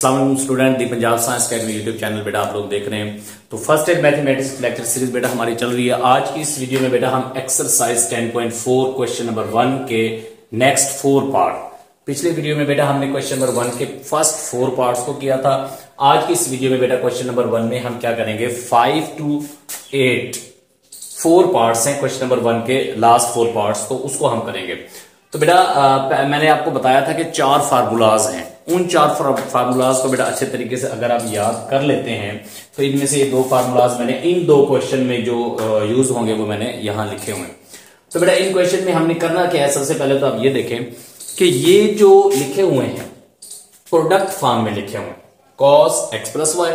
Student the Punjab science academy YouTube channel बेटा आप लोग देख रहे हैं। तो first aid mathematics lecture series बेटा हमारी चल रही है। आज की इस वीडियो में बेटा हम एक्सरसाइज 10.4 क्वेश्चन नंबर 1 के नेक्स्ट 4 पार्ट, पिछले वीडियो में बेटा हमने क्वेश्चन नंबर 1 के फर्स्ट 4 पार्ट्स को किया था। आज की इस वीडियो में बेटा क्वेश्चन नंबर 1 में हम क्या करेंगे, 5 to 8 4 पार्ट्स हैं क्वेश्चन नंबर 1 के लास्ट 4 पार्ट्स, तो उसको हम करेंगे। तो बेटा मैंने आपको बताया था कि 4 फार्मूलाज हैं। उन 4 फार्मूलाज को बेटा अच्छे तरीके से अगर आप याद कर लेते हैं तो इनमें से ये 2 फार्मूलाज मैंने इन 2 क्वेश्चन में जो यूज होंगे वो मैंने यहां लिखे हुए हैं। तो बेटा इन क्वेश्चन में हमने करना क्या है, सबसे पहले तो आप ये देखें कि ये जो लिखे हुए हैं प्रोडक्ट फॉर्म में लिखे हुए हैं, cos x plus y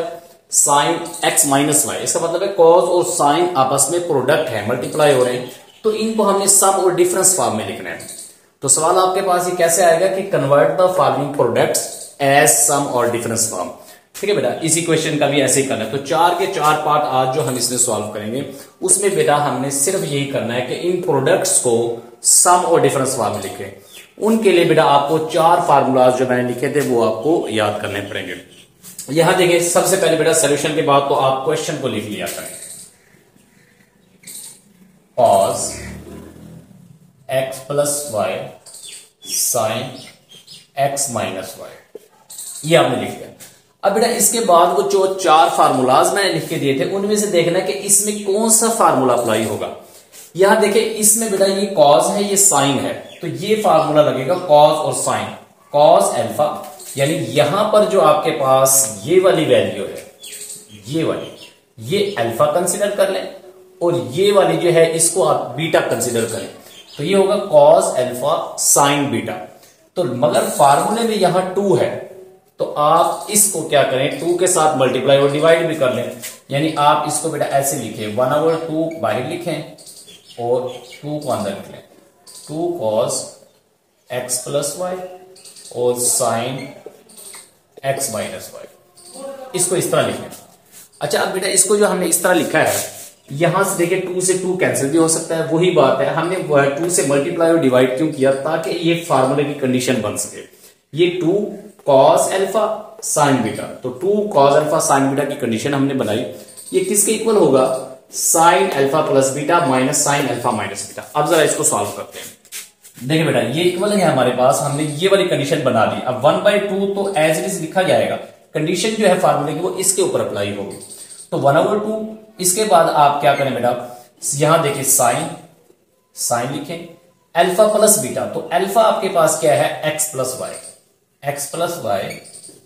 sin x minus y. इसका मतलब है कॉस और साइन आपस में प्रोडक्ट है, मल्टीप्लाई हो रहे हैं, तो इनको हमने सम और डिफरेंस फॉर्म में लिखना है। तो सवाल आपके पास ये कैसे आएगा कि convert the following products as sum और डिफरेंस फॉर्म। ठीक है बेटा, इसी क्वेश्चन का भी ऐसे ही करना है। तो 4 के 4 पार्ट आज जो हम इसमें सॉल्व करेंगे उसमें बेटा हमने सिर्फ यही करना है कि इन प्रोडक्ट्स को सम और डिफरेंस फॉर्म में लिखे। उनके लिए बेटा आपको 4 फार्मूलाज जो मैंने लिखे थे वो आपको याद करने पड़ेंगे। यहां देखिए, सबसे पहले बेटा सोल्यूशन के बाद तो आप क्वेश्चन को लिख लिया करें, cos x plus y sin x minus y, ये आपने लिख दिया। अब बेटा इसके बाद वो जो 4 फार्मूलाज मैंने लिख के दिए थे उनमें से देखना है कि इसमें कौन सा फार्मूला अप्लाई होगा। यहां देखिए, इसमें बेटा ये कॉस है, ये साइन है, तो ये फार्मूला लगेगा कॉस और साइन, कॉस अल्फा, यानी यहां पर जो आपके पास ये वाली वैल्यू है, ये वाली, ये अल्फा कंसिडर कर लें और ये वाली जो है इसको आप बीटा कंसिडर करें, तो ये होगा कॉस अल्फा साइन बीटा। तो मगर फार्मूले में यहां 2 है, तो आप इसको क्या करें, 2 के साथ मल्टीप्लाई और डिवाइड भी कर लें। यानी आप इसको बेटा ऐसे लिखें, 1/2 बाहर लिखें और 2 को अंदर लिख लें, 2 कॉस एक्स प्लस वाई और साइन एक्स माइनस वाई, इसको इस तरह लिखें। अच्छा, अब बेटा इसको जो हमने इस तरह लिखा है, यहां से देखिए 2 से 2 कैंसिल भी हो सकता है, वही बात है, हमने 2 से मल्टीप्लाई और डिवाइड क्यों किया, ताकि ये फार्मूले की कंडीशन बन सके। ये 2 कॉस अल्फा साइन बीटा, तो 2 कॉस अल्फा साइन बीटा की कंडीशन हमने बनाई। ये किसके इक्वल होगा, sine alpha plus beta minus sine alpha minus beta. अब जरा इसको सॉल्व करते हैं। देखिए बेटा ये इक्वल है हमारे पास, हमने ये वाली कंडीशन बना दी। अब 1/2 तो एज इट इज लिखा जाएगा, कंडीशन जो है फार्मूले की वो इसके ऊपर अप्लाई होगी। तो 1/2, इसके बाद आप क्या करें बेटा, यहां देखिए साइन लिखें, अल्फा प्लस बीटा, तो अल्फा आपके पास क्या है, x plus y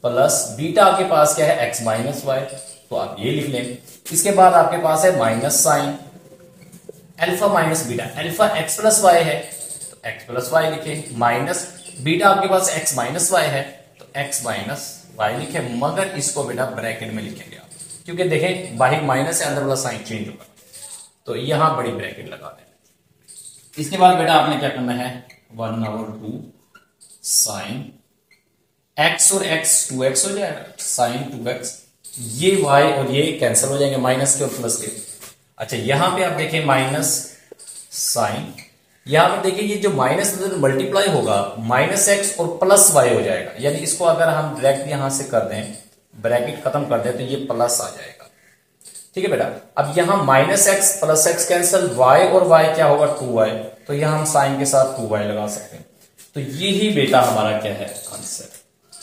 plus beta आपके पास क्या है, एक्स माइनस वाई, तो आप ये लिख लें। इसके बाद आपके पास है minus sine alpha minus beta, alpha x plus y है तो एक्स प्लस वाई लिखे, माइनस बीटा आपके पास एक्स माइनस वाई है तो एक्स माइनस वाई लिखे, मगर इसको बेटा ब्रैकेट में लिखेंगे आप, क्योंकि देखें बाहर माइनस से अंदर वाला साइन चेंज होगा, तो यहां बड़ी ब्रैकेट लगा दें। इसके बाद बेटा आपने क्या करना है, 1/2 साइन एक्स और एक्स 2x हो जाएगा, साइन 2x, ये y और ये कैंसिल हो जाएंगे माइनस के और प्लस के। अच्छा, यहां पे आप देखें माइनस साइन, यहां पर देखिए ये जो माइनस मल्टीप्लाई होगा माइनस एक्स और प्लस वाई हो जाएगा, यानी इसको अगर हम डायरेक्ट यहां से कर दें, ब्रैकेट खत्म कर दें, तो ये प्लस आ जाएगा। ठीक है बेटा, अब यहां minus x plus x cancel, y और y क्या होगा, 2y, तो यहां हम साइन के साथ 2y लगा सकते हैं। तो यही बेटा हमारा क्या है आंसर,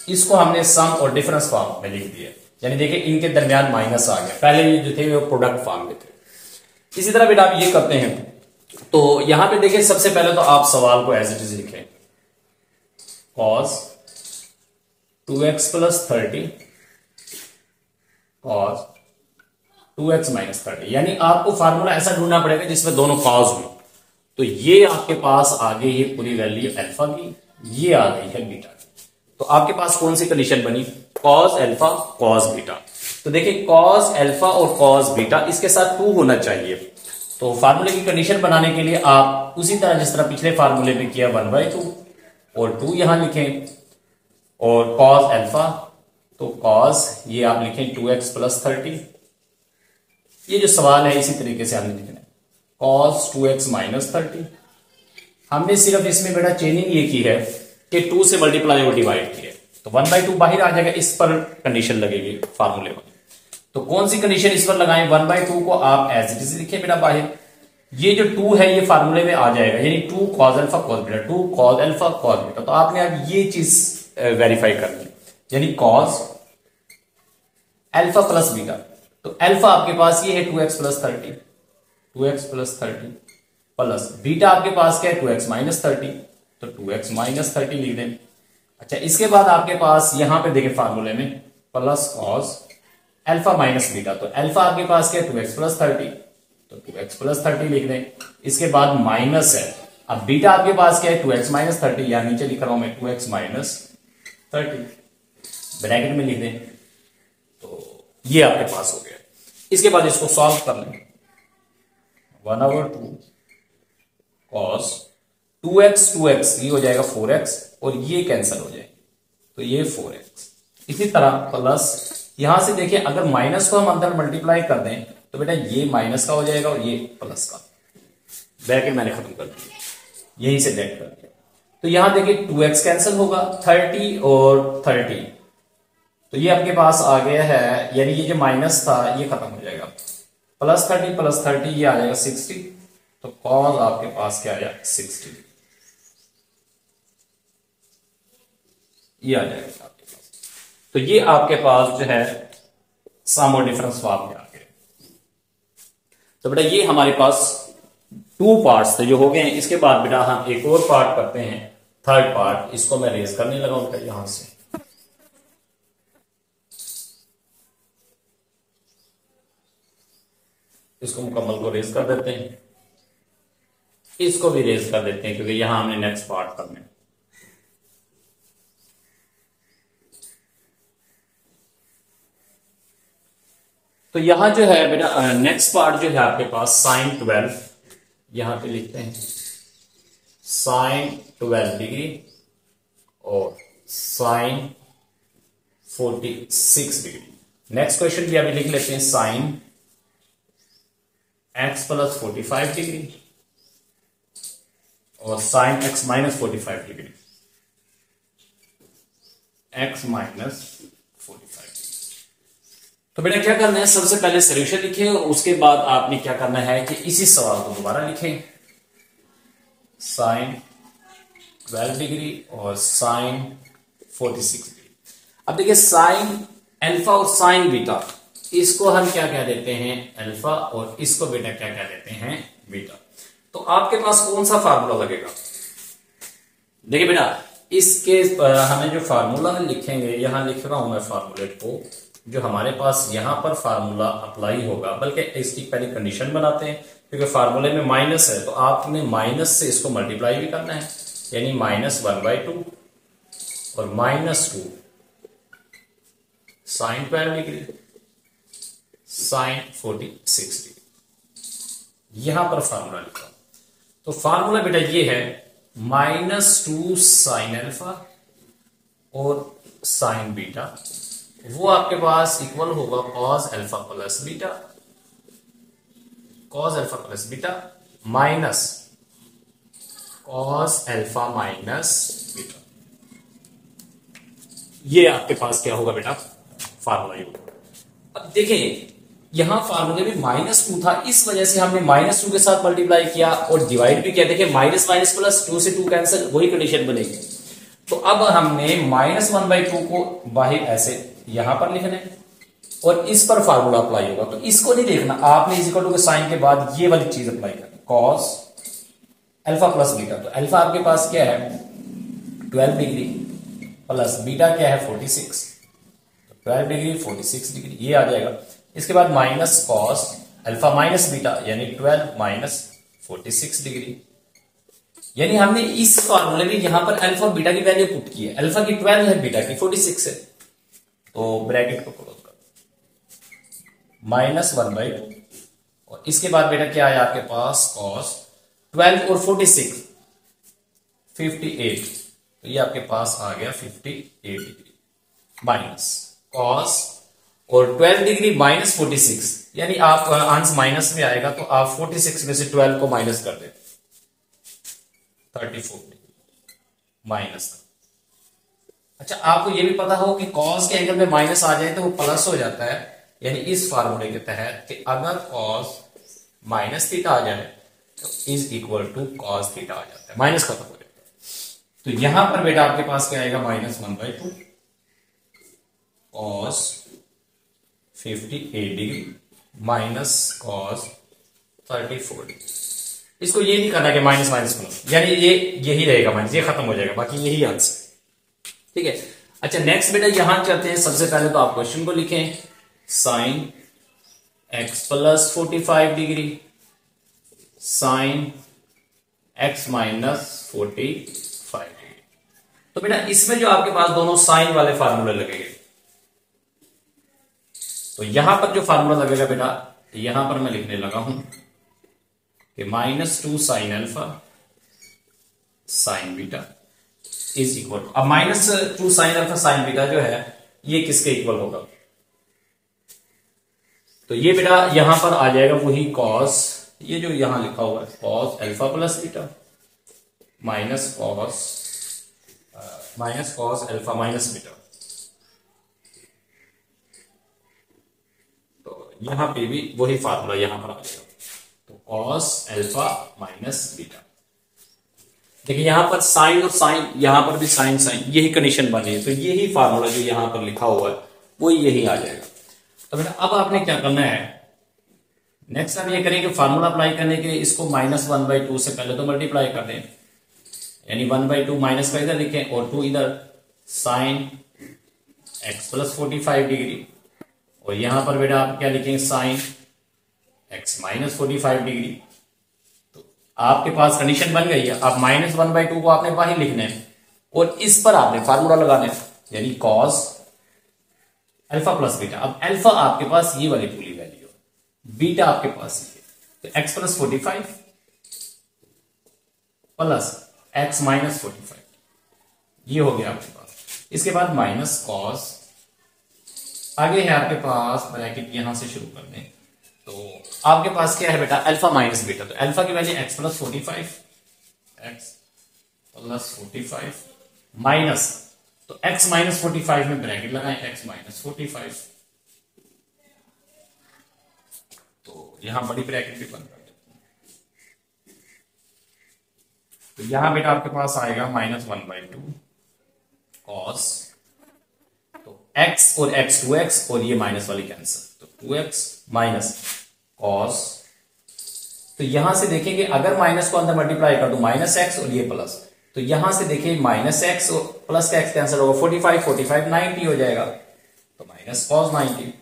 इसको हमने सम और डिफरेंस फॉर्म में लिख दिया, यानी देखिए इनके दरमियान माइनस आ गया, पहले ये जो थे वो प्रोडक्ट फॉर्म में थे। इसी तरह बेटा आप ये करते हैं, तो यहां पे देखिए सबसे पहले तो आप सवाल को एज इट इज लिखें, cos 2x plus 30 cos 2x minus 30, यानी आपको फार्मूला ऐसा ढूंढना पड़ेगा जिसमें दोनों कॉस हो। तो ये आपके पास आगे ये पूरी वैल्यू अल्फा की, ये आ गई है बीटा की, तो आपके पास कौन सी कंडीशन बनी, कॉस अल्फा कॉस बीटा। तो देखिए कॉस अल्फा और कॉस बीटा, इसके साथ 2 होना चाहिए। तो फार्मूले की कंडीशन बनाने के लिए आप उसी तरह जिस तरह पिछले फार्मूले में किया, 1/2 और 2 यहां लिखें, और कॉस अल्फा, तो कॉस ये आप लिखें 2x प्लस 30। ये जो सवाल है इसी तरीके से हमने लिखना है, कॉस 2x माइनस 30। हमने सिर्फ इसमें बेटा चेंजिंग ये की है कि 2 से मल्टीप्लाई और डिवाइड किया, तो 1/2 बाहर आ जाएगा, इस पर कंडीशन लगेगी फार्मूले में। तो कौन सी कंडीशन इस पर लगाएं? 1/2 को आप एज इट इज लिखे बेटा बाहर, ये जो 2 है ये फार्मूले में आ जाएगा, यानी 2 cos alpha cos beta, 2 cos alpha cos beta. तो आपने अब ये चीज वेरीफाई करनी, यानी cos अल्फा प्लस बीटा। तो अल्फा आपके पास ये है 2x plus 30, 2x plus 30 plus beta आपके पास क्या है 2x माइनस 30, तो 2x माइनस 30 लिख दें। अच्छा, इसके बाद आपके पास यहां पे देखें फार्मूले में plus cos alpha minus beta, तो अल्फा आपके पास क्या है 2x प्लस 30, तो 2x प्लस 30 लिख दें। इसके बाद माइनस है, अब बीटा आपके पास क्या है 2x माइनस 30, या नीचे लिख रहा हूं मैं 2x माइनस 30 ब्रैकेट में लिख दें। तो ये आपके पास हो गया। इसके बाद इसको सॉल्व कर लें, 1/2 cos 2x ये हो जाएगा 4x और ये कैंसिल हो जाएगा, तो ये 4x। इसी तरह प्लस यहां से देखिए, अगर माइनस को हम अंदर मल्टीप्लाई कर दें तो बेटा ये माइनस का हो जाएगा और ये प्लस का। ब्रैकेट मैंने खत्म कर दिया, यहीं से ब्रैकेट कर दिया। तो यहां देखिए 2x कैंसिल होगा, 30 और 30, तो ये आपके पास आ गया है, यानी ये जो माइनस था ये खत्म हो जाएगा, प्लस 30 प्लस 30 ये आ जाएगा 60, तो कॉस आपके पास क्या आया 60, ये आ जाएगा आपके पास। तो ये आपके पास जो है सम और डिफरेंस फॉर्म में आ गया। तो बेटा ये हमारे पास 2 पार्ट्स थे जो हो गए हैं। इसके बाद बेटा हम एक और पार्ट करते हैं, थर्ड पार्ट। इसको मैं रेज करने लगा बेटा यहां से, इसको मुकम्मल को रेज कर देते हैं, इसको भी रेज कर देते हैं क्योंकि यहां हमने नेक्स्ट पार्ट करना है। तो यहां जो है बेटा नेक्स्ट पार्ट जो है आपके पास sin 12, यहां पे लिखते हैं sin 12 डिग्री और sin 46 डिग्री। नेक्स्ट क्वेश्चन भी अभी लिख लेते हैं sin x प्लस 45 डिग्री और sin x minus 45 degree, x minus 45। तो बेटा क्या करना है, सबसे पहले सॉल्यूशन लिखें और उसके बाद आपने क्या करना है कि इसी सवाल को दोबारा लिखें, sin 12 डिग्री और sin 46 डिग्री। अब देखिए sin अल्फा और sin बीटा, इसको हम क्या कह देते हैं अल्फा, और इसको बेटा क्या कह देते हैं बीटा। तो आपके पास कौन सा फार्मूला लगेगा? देखिए बेटा इसके हमें जो फार्मूला लिखेंगे, यहां लिख रहा हूं मैं फार्मूले को, जो हमारे पास यहां पर फार्मूला अप्लाई होगा, बल्कि इसकी पहले कंडीशन बनाते हैं क्योंकि फार्मूले में माइनस है, तो आपने माइनस से इसको मल्टीप्लाई भी करना है, यानी -1/2 और -2 sin 12 डिग्री sin 46 डिग्री, यहां पर फार्मूला लिखा। तो फार्मूला बेटा ये है -2 sin अल्फा और sin बीटा, वो आपके पास इक्वल होगा cos alpha plus beta, cos alpha plus beta minus cos alpha minus beta. ये आपके पास क्या होगा बेटा फार्मूला ये होगा। अब देखें यहां फार्मूले में -2 था, इस वजह से हमने -2 के साथ मल्टीप्लाई किया और डिवाइड भी किया। देखिए माइनस माइनस प्लस 2 से 2 कैंसिल, वही कंडीशन बनेगी। तो अब हमने -1/2 को बाहर ऐसे यहां पर लिखना है और इस पर फार्मूला अप्लाई होगा। तो इसको नहीं देखना आपने, इज इक्वल टू के साइन के बाद ये वाली चीज अप्लाई करनी, cos अल्फा प्लस बीटा। तो अल्फा आपके पास क्या है 12 डिग्री प्लस बीटा क्या है 46, तो 12 डिग्री 46 डिग्री ये आ जाएगा। इसके बाद minus cos alpha minus beta, यानी 12 माइनस 46 डिग्री। यानी हमने इस फार्मूले में यहां पर अल्फा और बीटा की वैल्यू पुट की है, अल्फा की 12 है, बीटा की 46 है, तो ब्रैकेट को क्लोज कर -1/2 और इसके बाद बेटा क्या आया आपके पास cos 12 और 46 58, तो ये आपके पास आ गया 58 डिग्री माइनस cos और 12 डिग्री माइनस 46, यानी आप आंसर माइनस में आएगा तो आप 46 में से 12 को माइनस कर देते 34 डिग्री माइनस। अच्छा, आपको ये भी पता हो कि कॉस के एंगल में माइनस आ जाए तो वो प्लस हो जाता है, यानी इस फार्मूले के तहत कि अगर कॉस माइनस थीटा आ जाए तो is equal to cos theta आ जाता है, माइनस खत्म हो जाता है। तो यहां पर बेटा आपके पास क्या आएगा, -1/2 cos 58 degree minus cos 34 degree. इसको ये नहीं करना कि माइनस माइनस प्लस, यानी ये यही रहेगा माइनस, ये खत्म हो जाएगा, बाकी यही आंसर। ठीक है। अच्छा नेक्स्ट बेटा यहां चलते हैं। सबसे पहले तो आप क्वेश्चन को लिखें, sine x plus 45 degree sine x minus 45 degree. तो बेटा इसमें जो आपके पास दोनों साइन वाले फार्मूले लगेंगे, तो यहां पर जो फार्मूला लगेगा बेटा, यहां पर मैं लिखने लगा हूं कि -2 sine alpha sine beta is equal to, अब -2 साइन अल्फा साइन बीटा जो है ये किसके इक्वल होगा, तो ये बेटा यहां पर आ जाएगा वही कॉस, ये जो यहां लिखा हुआ है cos alpha plus beta minus cos alpha minus beta. तो यहां पे भी वही फार्मूला यहां पर आ जाएगा, तो कॉस अल्फा माइनस बीटा। देखिए यहां पर साइन और साइन, यहां पर भी साइन साइन, यही कंडीशन बनी है, तो यही फार्मूला जो यहां पर लिखा हुआ है वो यही आ जाएगा। तो बेटा अब आपने क्या करना है, नेक्स्ट आप ये करें कि फार्मूला अप्लाई करने के लिए इसको -1/2 से पहले तो मल्टीप्लाई कर दें, यानी 1/2 माइनस का इधर लिखें और 2 इधर, साइन x प्लस 45 डिग्री, और यहां पर बेटा आप क्या लिखेंगे, साइन x माइनस 45 डिग्री। तो आपके पास कंडीशन बन गई है। अब -1/2 को आपने बाहर लिखना है और इस पर आपने फार्मूला लगाना है, यानी कॉस अल्फा प्लस बीटा। अब अल्फा आपके पास ये वाली पूरी वैल्यू, बीटा आपके पास ये, तो x plus 45 plus x minus 45, ये हो गया आपके पास। इसके बाद माइनस कॉस, आगे है आपके पास ब्रैकेट, यहां से शुरू कर दें, तो आपके पास क्या है बेटा, अल्फा माइनस बीटा। तो अल्फा की वैल्यू x प्लस 45 माइनस, तो x माइनस 45 में ब्रैकेट लगाएं, x माइनस 45, तो यहां बड़ी ब्रैकेट भी बंद कर देते हैं। तो यहां बेटा आपके पास आएगा -1/2 कॉस, तो x और x 2x और ये माइनस वाली कैंसिल, तो 2x माइनस कॉस। तो यहां से देखेंगे अगर माइनस को अंदर मल्टीप्लाई कर दो -x और ये प्लस, तो यहां से देखिए -x और प्लस का x कैंसिल होगा, 45 90 हो जाएगा, तो माइनस कॉस 90।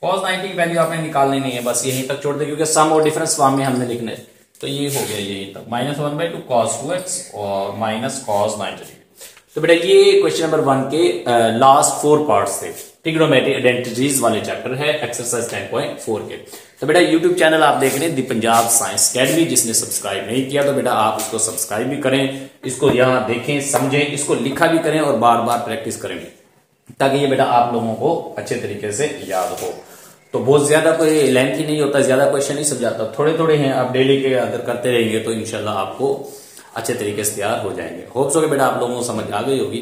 कॉस 90 की वैल्यू आपने निकालनी नहीं है, बस यहीं तक छोड़ दे, क्योंकि सम और डिफरेंस फॉर्म में हमने लिखने, तो ये हो गया यहीं तक, -1/2 cos 2x और माइनस कॉस 90। तो बेटा ये क्वेश्चन नंबर 1 के लास्ट 4 पार्ट्स थे, ट्रिग्नोमेट्री आइडेंटिटीज वाले चैप्टर है एक्सरसाइज 10.4 के। तो बेटा यूट्यूब चैनल आप देख रहे हैं दी पंजाब साइंस अकेडमी, जिसने सब्सक्राइब नहीं किया तो बेटा आप इसको सब्सक्राइब भी करें, इसको यहाँ देखें समझें, इसको लिखा भी करें और बार बार प्रैक्टिस करें, ताकि ये बेटा आप लोगों को अच्छे तरीके से याद हो। तो बहुत ज्यादा कोई लेंथी नहीं होता, ज्यादा क्वेश्चन नहीं समझाता, थोड़े थोड़े हैं, आप डेली के अगर करते रहेंगे तो इंशाल्लाह आपको अच्छे तरीके से तैयार हो जाएंगे। होप सो कि बेटा आप लोगों को समझ आ गई होगी।